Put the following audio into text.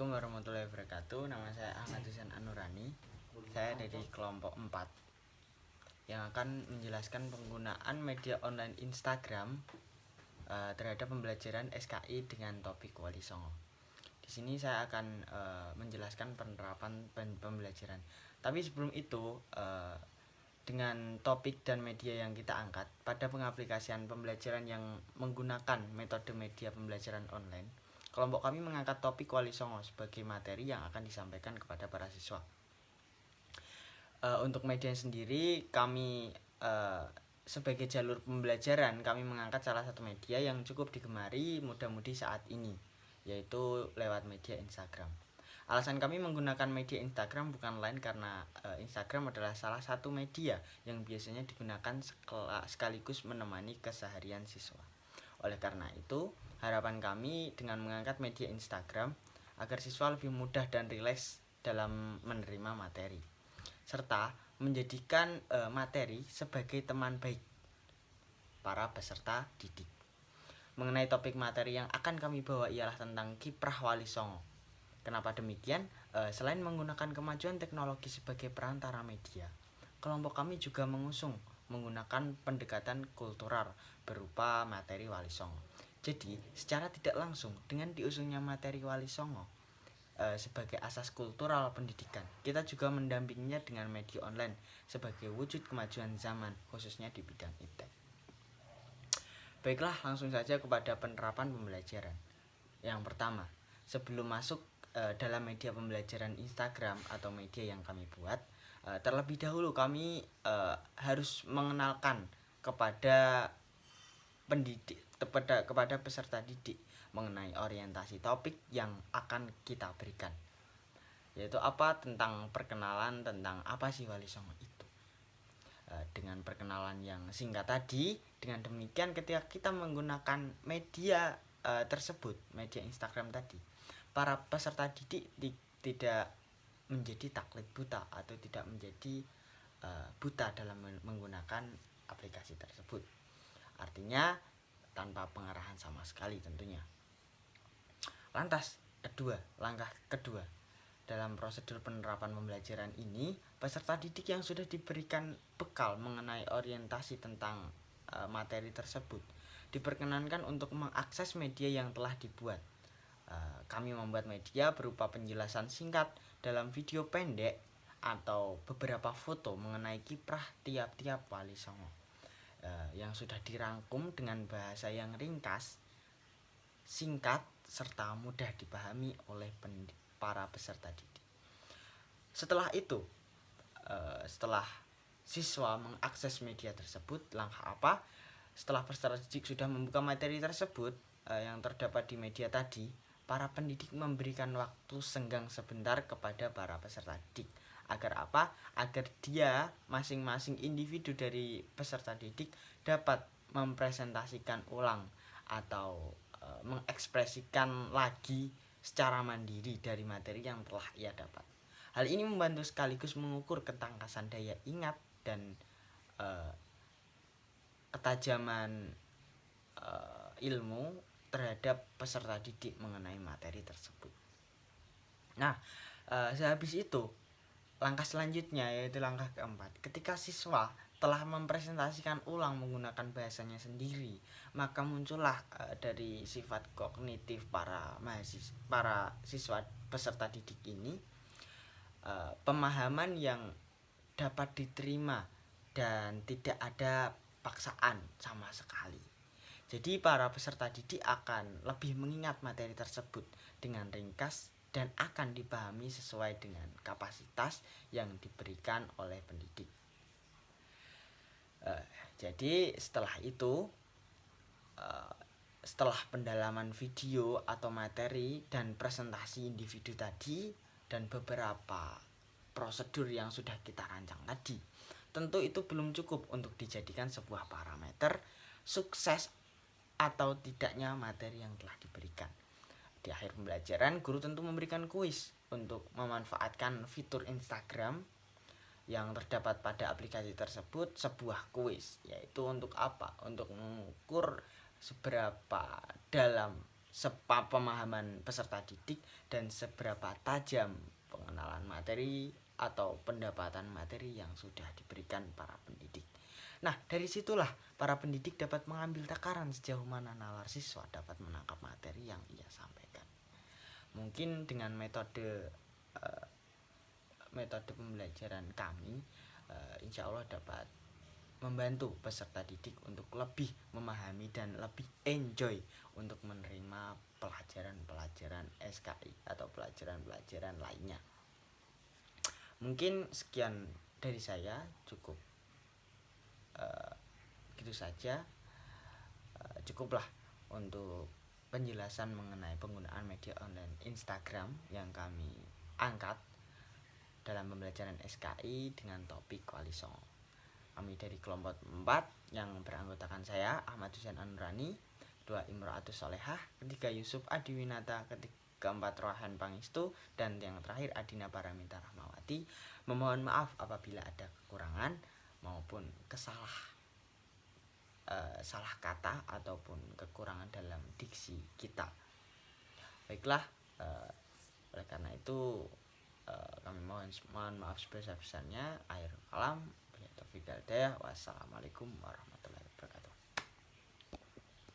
Assalamualaikum warahmatullahi wabarakatuh. Nama saya Ahmad Husain Anurani. Saya dari kelompok 4 yang akan menjelaskan penggunaan media online Instagram terhadap pembelajaran SKI dengan topik Wali Songo. Di sini saya akan menjelaskan penerapan pembelajaran. Tapi sebelum itu, dengan topik dan media yang kita angkat pada pengaplikasian pembelajaran yang menggunakan metode media pembelajaran online, kelompok kami mengangkat topik Wali Songo sebagai materi yang akan disampaikan kepada para siswa. Untuk media sendiri, kami sebagai jalur pembelajaran, kami mengangkat salah satu media yang cukup digemari muda-mudi saat ini, yaitu lewat media Instagram. Alasan kami menggunakan media Instagram bukan lain karena Instagram adalah salah satu media yang biasanya digunakan sekaligus menemani keseharian siswa. Oleh karena itu, harapan kami dengan mengangkat media Instagram agar siswa lebih mudah dan rileks dalam menerima materi, serta menjadikan materi sebagai teman baik para peserta didik. Mengenai topik materi yang akan kami bawa ialah tentang kiprah Wali Songo. Kenapa demikian? Selain menggunakan kemajuan teknologi sebagai perantara media, kelompok kami juga menggunakan pendekatan kultural berupa materi Wali Songo. Jadi, secara tidak langsung dengan diusungnya materi Wali Songo sebagai asas kultural pendidikan, kita juga mendampinginya dengan media online sebagai wujud kemajuan zaman, khususnya di bidang iptek. Baiklah, langsung saja kepada penerapan pembelajaran. Yang pertama, sebelum masuk dalam media pembelajaran Instagram atau media yang kami buat, terlebih dahulu kami harus mengenalkan kepada pendidik, kepada peserta didik mengenai orientasi topik yang akan kita berikan, yaitu tentang perkenalan tentang apa sih Wali Songo itu. Dengan perkenalan yang singkat tadi, dengan demikian ketika kita menggunakan media tersebut, media Instagram tadi, para peserta didik tidak menjadi taklid buta atau tidak menjadi buta dalam menggunakan aplikasi tersebut. Artinya tanpa pengarahan sama sekali tentunya. Langkah kedua dalam prosedur penerapan pembelajaran ini, peserta didik yang sudah diberikan bekal mengenai orientasi tentang materi tersebut diperkenankan untuk mengakses media yang telah dibuat. Kami membuat media berupa penjelasan singkat dalam video pendek atau beberapa foto mengenai kiprah tiap-tiap Wali Songo yang sudah dirangkum dengan bahasa yang ringkas, singkat, serta mudah dipahami oleh para peserta didik. Setelah itu, setelah siswa mengakses media tersebut, langkah apa? Setelah peserta didik sudah membuka materi tersebut yang terdapat di media tadi, para pendidik memberikan waktu senggang sebentar kepada para peserta didik. Agar apa? Agar dia, masing-masing individu dari peserta didik dapat mempresentasikan ulang atau mengekspresikan lagi secara mandiri dari materi yang telah ia dapat. Hal ini membantu sekaligus mengukur ketangkasan daya ingat dan ketajaman ilmu terhadap peserta didik mengenai materi tersebut. Nah, sehabis itu, langkah selanjutnya yaitu langkah keempat. Ketika siswa telah mempresentasikan ulang menggunakan bahasanya sendiri, maka muncullah dari sifat kognitif para siswa peserta didik ini pemahaman yang dapat diterima dan tidak ada paksaan sama sekali. Jadi para peserta didik akan lebih mengingat materi tersebut dengan ringkas dan akan dipahami sesuai dengan kapasitas yang diberikan oleh pendidik. Jadi setelah itu, setelah pendalaman video atau materi dan presentasi individu tadi dan beberapa prosedur yang sudah kita rancang tadi, tentu itu belum cukup untuk dijadikan sebuah parameter sukses atau tidaknya materi yang telah diberikan. Di akhir pembelajaran, guru tentu memberikan kuis untuk memanfaatkan fitur Instagram yang terdapat pada aplikasi tersebut, sebuah kuis, yaitu untuk apa? Untuk mengukur seberapa dalam pemahaman peserta didik dan seberapa tajam pengenalan materi atau pendapatan materi yang sudah diberikan para pendidik. Nah, dari situlah para pendidik dapat mengambil takaran sejauh mana nalar siswa dapat menangkap materi yang ia sampaikan. Mungkin dengan metode pembelajaran kami, insya Allah dapat membantu peserta didik untuk lebih memahami dan lebih enjoy untuk menerima pelajaran-pelajaran SKI atau pelajaran-pelajaran lainnya. Mungkin sekian dari saya, cukup gitu saja. Cukuplah untuk penjelasan mengenai penggunaan media online Instagram yang kami angkat dalam pembelajaran SKI dengan topik Wali Songo. Kami dari kelompok 4 yang beranggotakan saya Ahmad Husain Anurani, 2 Imro'atus Solehah, 3 Yusuf Adiwinata, 4 Rohan Pangestu, dan yang terakhir Adina Paramita Rahmawati. Memohon maaf apabila ada kekurangan maupun salah kata ataupun kekurangan dalam diksi kita. Baiklah, oleh karena itu kami mohon maaf sebesar-besarnya. Akhir kalam, wassalamualaikum warahmatullahi wabarakatuh.